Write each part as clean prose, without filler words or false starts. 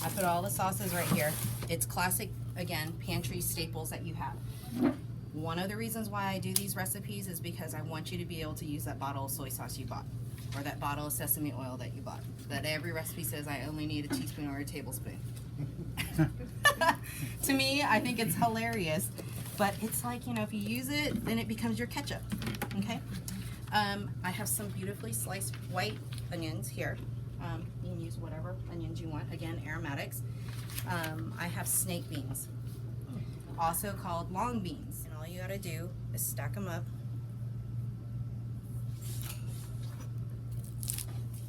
I put all the sauces right here. It's classic, again, pantry staples that you have. One of the reasons why I do these recipes is because I want you to be able to use that bottle of soy sauce you bought, or that bottle of sesame oil that you bought. That every recipe says I only need a teaspoon or a tablespoon. To me, I think it's hilarious, but it's like, you know, if you use it, then it becomes your ketchup, okay? I have some beautifully sliced white onions here. You can use whatever onions you want, again, aromatics. I have snake beans, also called long beans. And all you gotta do is stack them up,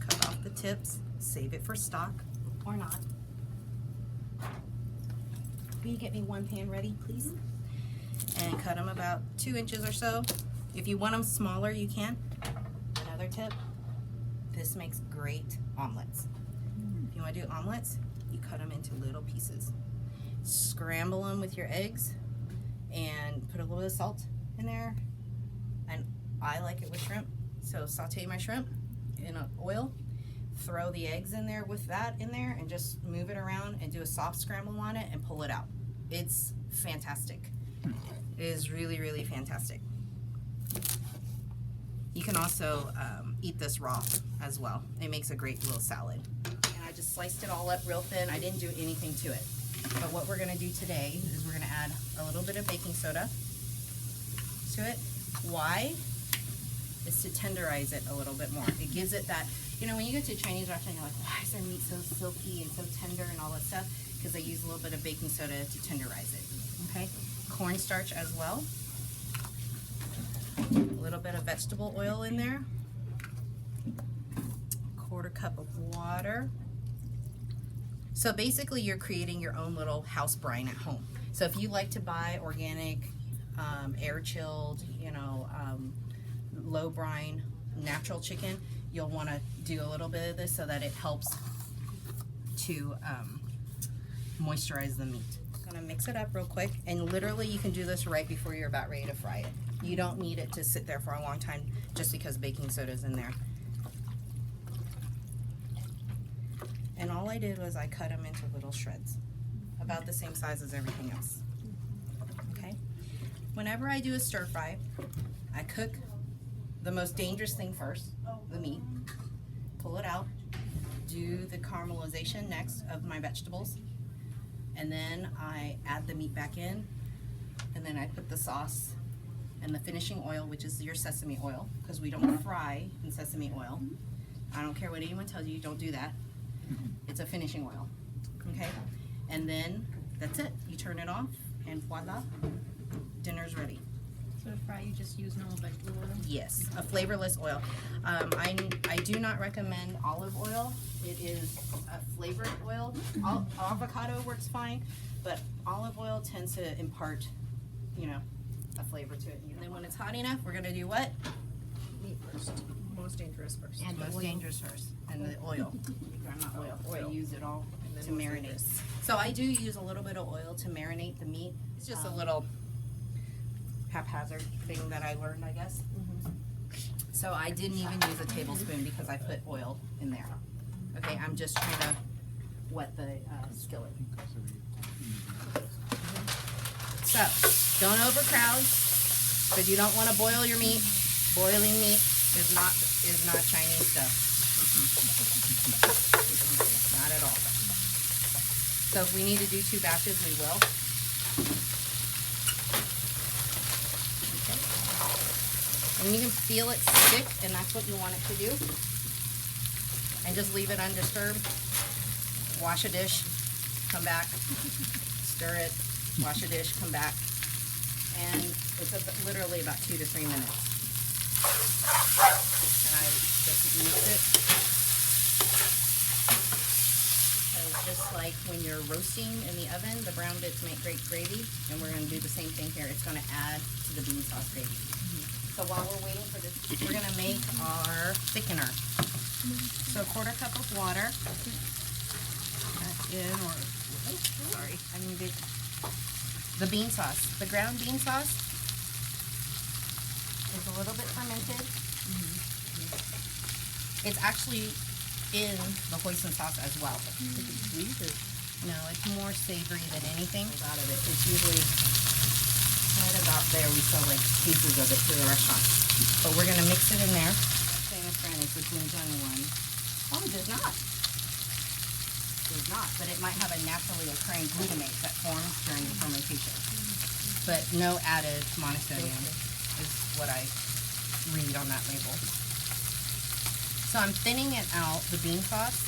cut off the tips, save it for stock, or not. Will you get me one pan ready, please? And cut them about 2 inches or so. If you want them smaller, you can. Another tip, this makes great omelets. If you want to do omelets, you cut them into little pieces. Scramble them with your eggs and put a little bit of salt in there. And I like it with shrimp, so saute my shrimp in oil, throw the eggs in there with that in there, and just move it around and do a soft scramble on it and pull it out. It's fantastic. It is really, really fantastic. You can also eat this raw as well. It makes a great little salad. And I just sliced it all up real thin. I didn't do anything to it. But what we're gonna do today is we're gonna add a little bit of baking soda to it. Why? Is to tenderize it a little bit more. It gives it that, you know, when you go to a Chinese restaurant, you're like, why is their meat so silky and so tender and all that stuff? Because they use a little bit of baking soda to tenderize it, okay? Cornstarch as well. A little bit of vegetable oil in there. 1/4 cup of water. So basically you're creating your own little house brine at home. So if you like to buy organic, air chilled, you know, low brine, natural chicken, you'll want to do a little bit of this so that it helps to moisturize the meat. I'm gonna mix it up real quick, and literally you can do this right before you're about ready to fry it. You don't need it to sit there for a long time just because baking soda is in there. And all I did was I cut them into little shreds, about the same size as everything else. Okay? Whenever I do a stir fry, I cook the most dangerous thing first, the meat, pull it out, do the caramelization next of my vegetables, and then I add the meat back in, and then I put the sauce and the finishing oil, which is your sesame oil, because we don't fry in sesame oil. I don't care what anyone tells you, don't do that. It's a finishing oil, okay? And then that's it. You turn it off, and voila, dinner's ready. So to fry, you just use normal vegetable oil? Yes, a flavorless oil. I do not recommend olive oil. It is a flavored oil. Avocado works fine, but olive oil tends to impart, you know, a flavor to it. And then when it's hot enough, we're gonna do what? Meat first. Most dangerous first. And most dangerous first, and the oil. Not oil. I use it all to marinate. So I do use a little bit of oil to marinate the meat. It's just a little haphazard thing that I learned, I guess. So I didn't even use a tablespoon because I put oil in there. Okay, I'm just trying to wet the skillet. So don't overcrowd, because you don't want to boil your meat. Boiling meat is not Chinese stuff. Not at all. So if we need to do 2 batches, we will. Okay. And you can feel it stick, and that's what you want it to do. And just leave it undisturbed. Wash a dish, come back, stir it, wash a dish, come back. And it's literally about 2 to 3 minutes. And I just mix it. Just like when you're roasting in the oven, the brown bits make great gravy, and we're going to do the same thing here. It's going to add to the bean sauce gravy. So while we're waiting for this, we're going to make our thickener. So 1/4 cup of water. I need the bean sauce. The ground bean sauce is a little bit fermented. It's actually in the hoisin sauce as well. No, it's more savory than anything. Out of it. It's usually right about there. We sell like pieces of it to the restaurant. But we're gonna mix it in there. Famous brand is the Chun one. Oh, it does not. It does not. But it might have a naturally occurring glutamate that forms during the fermentation. But no added monosodium is what I read on that label. So I'm thinning it out, the bean sauce,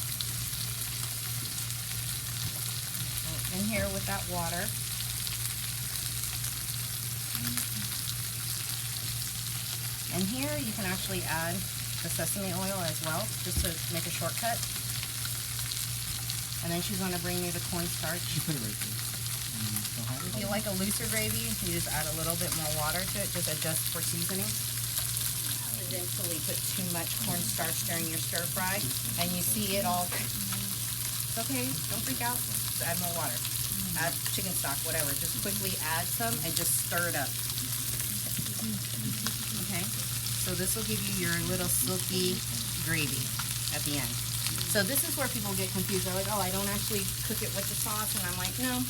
in here with that water. And here you can actually add the sesame oil as well, just to make a shortcut. And then she's going to bring me the cornstarch. You put it right there. If you like a looser gravy, you just add a little bit more water to it, just adjust for seasoning. Accidentally put too much cornstarch during your stir fry, and you see it all. It's okay, don't freak out. Just add more water. Add chicken stock, whatever. Just quickly add some and just stir it up. Okay, so this will give you your little silky gravy at the end. So this is where people get confused. They're like, oh, I don't actually cook it with the sauce, and I'm like, no.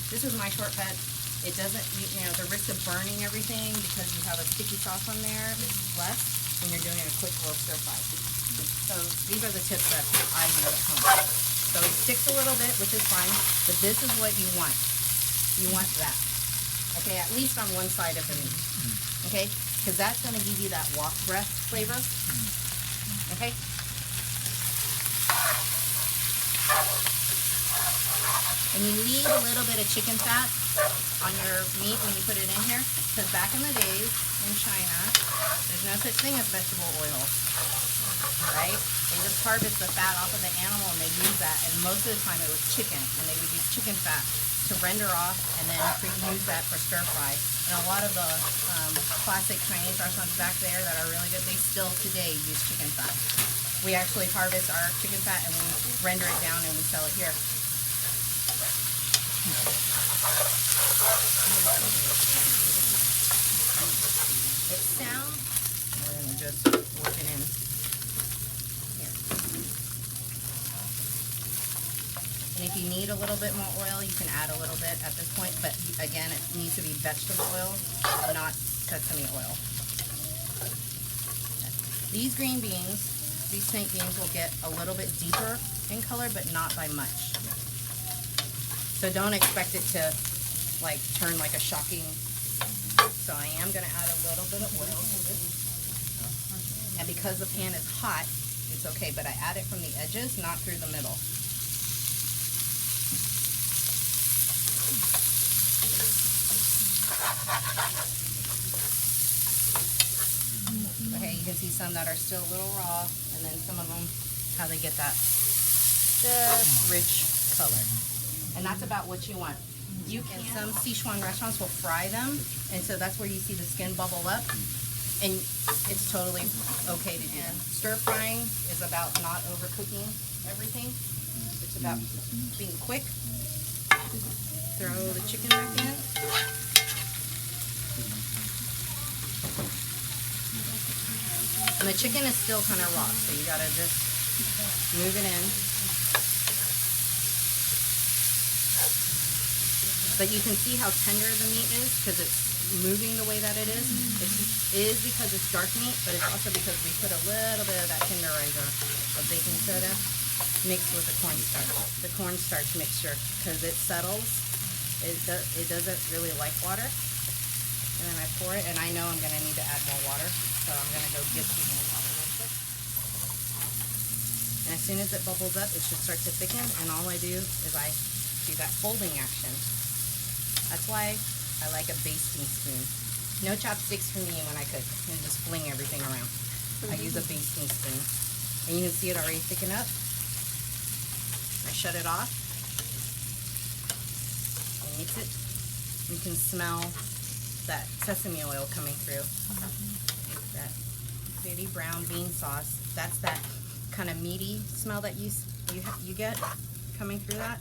This is my shortcut. It doesn't, you know, the risk of burning everything because you have a sticky sauce on there is less when you're doing a quick little stir fry. So these are the tips that I use at home. So it sticks a little bit, which is fine, but this is what you want. You want that. Okay, at least on one side of the meat. Okay, because that's going to give you that wok breath flavor. Okay. And you leave a little bit of chicken fat on your meat when you put it in here, because back in the days in China, there's no such thing as vegetable oil, right? They just harvest the fat off of the animal and they use that, and most of the time it was chicken, and they would use chicken fat to render off and then use that for stir fry. And a lot of the classic Chinese restaurants back there that are really good, they still today use chicken fat. We actually harvest our chicken fat and we render it down and we sell it here. It sounds, we're going to just work it in here. And if you need a little bit more oil, you can add a little bit at this point, but again, it needs to be vegetable oil, not sesame oil. These green beans, these snake beans will get a little bit deeper in color, but not by much. So don't expect it to like turn like a shocking. So I am going to add a little bit of oil to this. And because the pan is hot, it's okay, but I add it from the edges, not through the middle. Okay, you can see some that are still a little raw, and then some of them, how they get that just rich color. And that's about what you want. You can, some Sichuan restaurants will fry them, and so that's where you see the skin bubble up, and it's totally okay to do that. Stir frying is about not overcooking everything. It's about being quick. Throw the chicken back in. And the chicken is still kind of raw, so you gotta just move it in. But you can see how tender the meat is because it's moving the way that it is. It is because it's dark meat, but it's also because we put a little bit of that tenderizer of baking soda mixed with the cornstarch. The cornstarch mixture, because it settles. It doesn't really like water. And then I pour it, and I know I'm going to need to add more water, so I'm going to go get some more water real quick. And as soon as it bubbles up, it should start to thicken, and all I do is I do that folding action. That's why I like a basting spoon. No chopsticks for me when I cook, and just fling everything around. I use a basting spoon. And you can see it already thicken up. I shut it off. I mix it. You can smell that sesame oil coming through. That pretty brown bean sauce. That's that kind of meaty smell that you get coming through that.